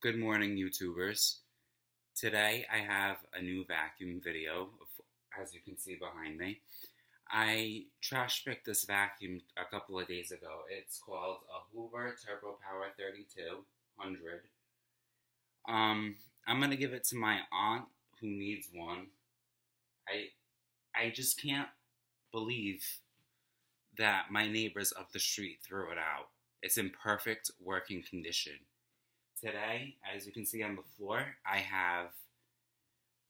Good morning, YouTubers. Today I have a new vacuum video, as you can see behind me. I trash picked this vacuum a couple of days ago. It's called a Hoover TurboPower 3200. I'm gonna give it to my aunt who needs one. I just can't believe that my neighbors up the street threw it out. It's in perfect working condition. Today, as you can see on the floor, I have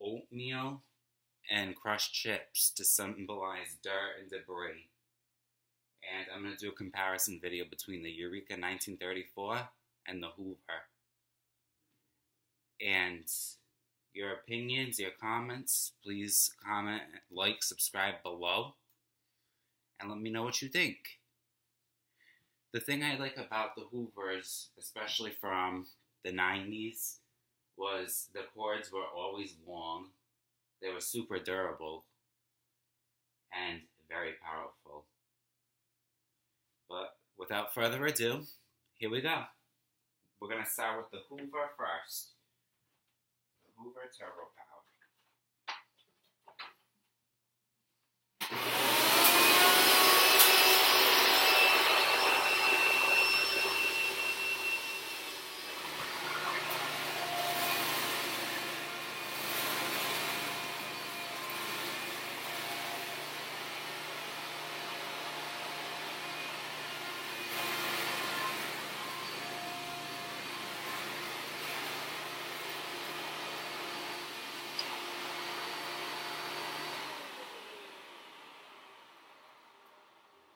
oatmeal and crushed chips to symbolize dirt and debris. And I'm going to do a comparison video between the Eureka 1934 and the Hoover. And your opinions, your comments, please comment, like, subscribe below, and let me know what you think. The thing I like about the Hoovers, especially from the 90s, was the cords were always long, they were super durable, and very powerful. But without further ado, here we go. We're going to start with the Hoover first. The Hoover TurboPower.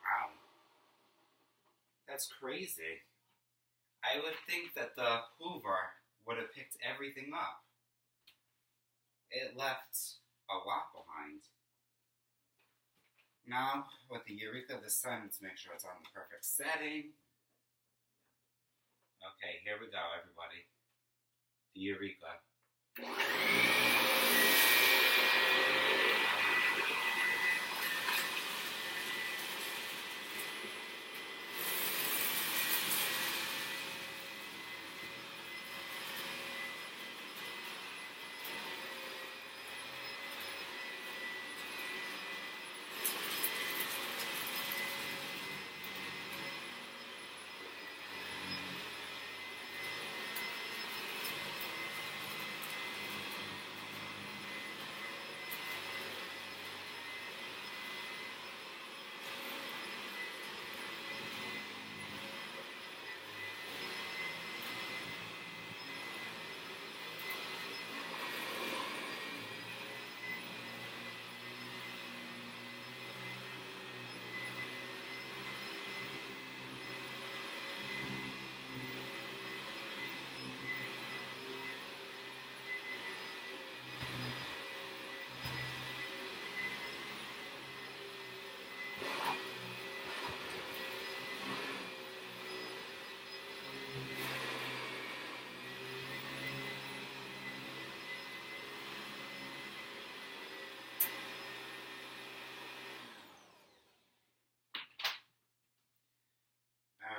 Wow, that's crazy. I would think that the Hoover would have picked everything up. It left a lot behind. Now, with the Eureka this time, let's make sure it's on the perfect setting. Okay, here we go, everybody. The Eureka.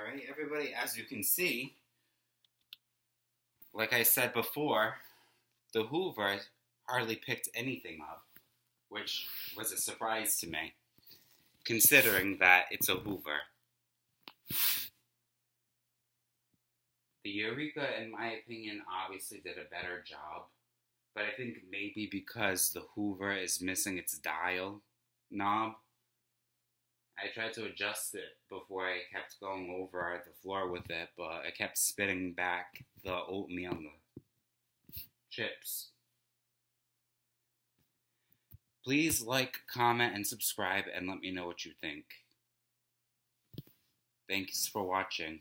Alright, everybody, as you can see, like I said before, the Hoover hardly picked anything up, which was a surprise to me, considering that it's a Hoover. The Eureka, in my opinion, obviously did a better job, but I think maybe because the Hoover is missing its dial knob, I tried to adjust it before I kept going over the floor with it, but it kept spitting back the oatmeal and the chips. Please like, comment, and subscribe, and let me know what you think. Thanks for watching.